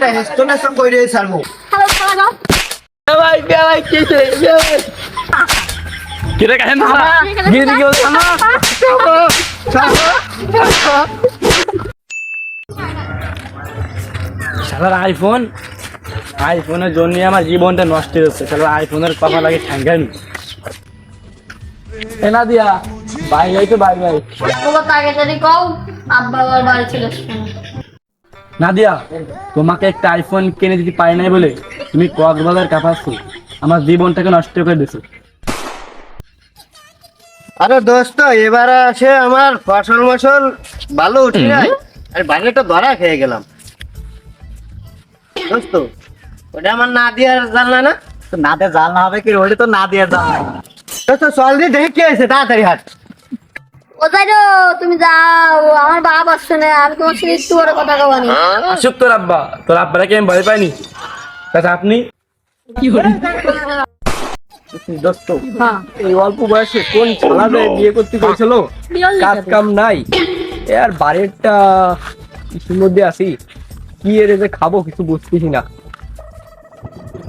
একটা হেস্টোনেশন কইরে ছাড়বো। হ্যালো শালা ভাই ভাই কিরে কাহেন না গিরি কি বলছ না শালার আইফোনের জন্য আমার জীবনটা নষ্ট হচ্ছে। শালার আইফোনের কথা লাগে ঠ্যাঙ্গানি এনা দিয়া ভাই তো ভাই ওগো তাড়াতাড়ি কও আব্বা আবার বাড়ি চলে আসবে। নাদিয়া, তোমাকে একটা আইফোন কিনে দিতে পারি নাই বলে তুমি কক্সবাজার কাঁপাচ্ছ, আমার জীবনটাকে নষ্ট করে দিছো। আরে দোস্ত, এবার আসে আমার ফসল ভালো উঠে যায় আর বাইরেটা ধরা খেয়ে গেলাম। দোস্ত, ওটা আমার না দিয়ার জানলা না? তো না দিয়ে জাল না হবে কি, ওটা তো না দিয়ে জাল। দোস্ত চল দিয়ে দেখে কি হয়েছে, তাড়াতাড়ি হাট। ও যাইরো তুমি যাও, আমার বাপ আসছে না, আমি তোমার সাথে একটু বড় কথা কবানি। আসুক তোর আব্বাকে আমি ভয় পাইনি। আচ্ছা আপনি দোস্ত হ্যাঁ এই অল্প বয়সে কোন ছেলে বিয়ে করতে গেছিল? কাজ কাম নাই, আর বাড়িটা কিছুর মধ্যে আছি, কি এর যে খাবো কিছু বুঝতেছি না।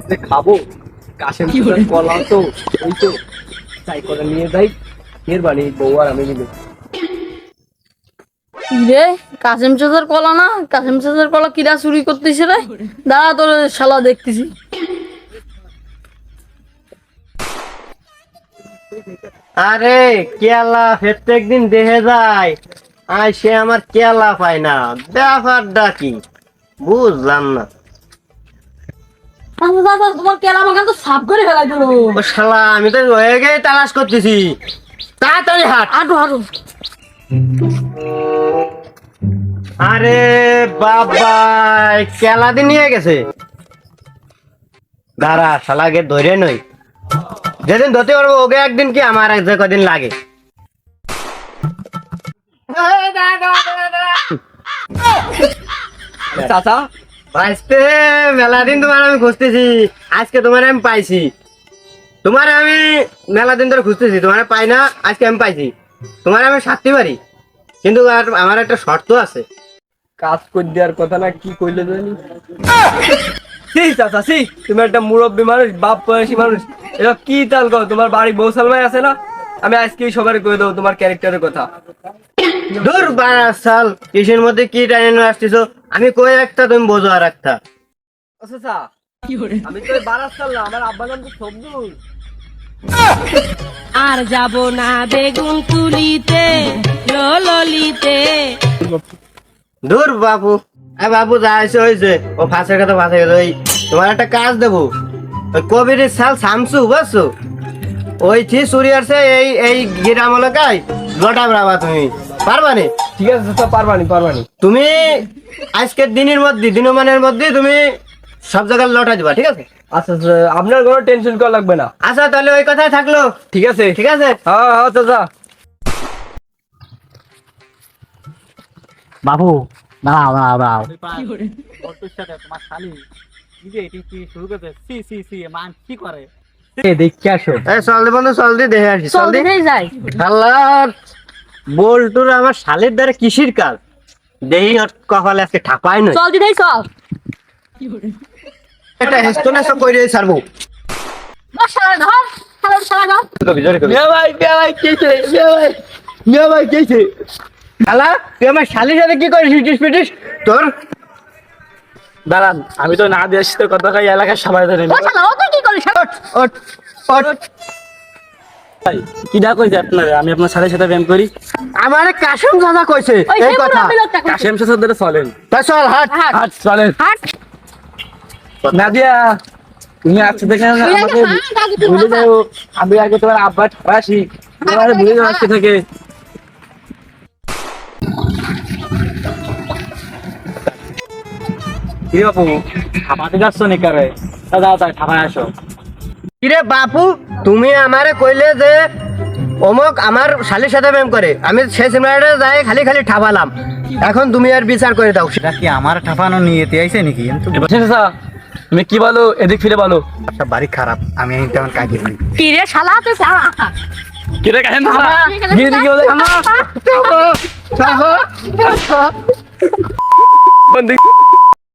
যে খাবো কাশেম কলা তো এই তো চাই করে নিয়ে যাই এর বাড়ি বউ আর আমি মিলে। রে কাসেম চাচার কলা না, কাসেম চাচার কলা কিরা চুরি করতেছে রে? দাঁড়া তোর শালা দেখতেছি। আরে কেলা প্রত্যেকদিন দেখে যায়, আর সে আমার কেলা পায় না, ব্যাপারটা কি বুঝলাম না। তোমার কেলা আমাকে তো সাফ করে ফেলাই দিল। ও শালা, আমি তো হয়ে গিয়ে তালাশ করতেছি, তাড়াতাড়ি হাট। আরো আরো আরে বাবা, কেলা দিয়ে নিয়ে গেছে। দাঁড়া, শালাকে ধরে নই, যেদিন ধরতে পারবো ওকে একদিন কি আমার এক যে কদিন লাগে। চাচা ভাইস্তে, মেলা দিন তোমার আমি খুঁজতেছি, আজকে তোমার আমি পাইছি। তোমার আমি মেলা দিন ধরে খুঁজতেছি, তোমার পাই না, আজকে আমি পাইছি। তোমার আমি সারতে পারি, কিন্তু আর আমার একটা শর্ত আছে। কাজ করে দেওয়ার কথা না, কি করলে জানি। চাচা তুমি একটা মুরব্বী মানুষ, বাপ বয়সী মানুষ, এটা কি তাল কর? তোমার বাড়ি বৌসালমাই আছে না? আমি আজকে সবার কয়ে দেবো তোমার ক্যারেক্টারের কথা। দূর সাল, কিসের মধ্যে কি টাইনে আসতেছো? আমি কই একটা, তুমি বোঝো আর একটা। আচ্ছা আমি তো বারাত সাল না, আমার আব্বা নাম তো সবদুল। আর যাব না বেগুন তুলিতে ললিতে। দূর বাবু, বাবু যা হয়েছে হয়েছে, ও ফাঁসের কথা ফাঁসে গেল। ওই তোমার একটা কাজ দেবো, ওই কবিরের সাল শামসু, বুঝছো? ওই থি চুরি আসছে এই এই গ্রাম এলাকায়, লটা বাবা তুমি পারবা নি? ঠিক আছে চাচা, পারবানি। তুমি আজকের দিনমানের মধ্যে তুমি সব জায়গায় লটা দিবা, ঠিক আছে? আচ্ছা আপনার কোনো টেনশন করা লাগবে না। আচ্ছা তাহলে ওই কথাই থাকলো, ঠিক আছে ঠিক আছে? হ্যাঁ চাচা। বাবু দাঁড়াও তোমার শালি কি যে এটি কি শুরু করতে, সি মান কি করে দেখে আসো। এই চল দে বন্ধু, চল দি দেখে আসি, চল চল দি। দেখেই যাই। আল্লাহর বল্টুর আমার শালের দ্বারা কিসির কাজ দেহি, ওর কপালে আজকে ঠাপাই নয়। চল দিদাই চল। একটা হেস্টোনেশন কইরে ছাড়বো। বাস শালা ধর, হ্যালো শালা ধর। মিয়া ভাই কেছে শালা, তুই আমার শালির সাথে কি করিস, পিটিস তোর? দাঁড়ান, আমি তো না দিয়ে আসছি তো কথা কই, এলাকার সবাই ধরে ও শালা, ও তুই কি করিস? ওট ভাই কি দা কইছে আপনারা আমি আপনার সাথে প্রেম করি? আমার কাশেম দাদা কইছে ওই এই কথা। কাশেম চাচার ধরে চলেন। তাই চল হাট। হাট চলেন। হাট। নাদিয়া, তুমি আজকে দেখে আমাকে ভুলে যাও, আমি আগে তোমার আব্বা ঠাপাসি, তোমার ভুলে যাও আজকে থেকে। কি বাবু খাপাতে যাচ্ছ নাকি? রে দাদা তাই খাপায় আসো। কিরে বাপু, তুমি আমারে কইলে যে অমুক আমার শালির সাথে প্রেম করে, আমি সেই সিনেমাটা যাই খালি ঠাপালাম, এখন তুমি আর বিচার করে দাও। সেটা কি আমার ঠাপানো নিয়েতে আইছে নাকি? চাচা তুমি কি বলো, এদিক ফিরে বলো। সব বাড়ি খারাপ, আমি তেমন কাজে করি। কি রে শালা, তুই শালা। কিরে কাহেন চাচা গিয়ে দেখি বলে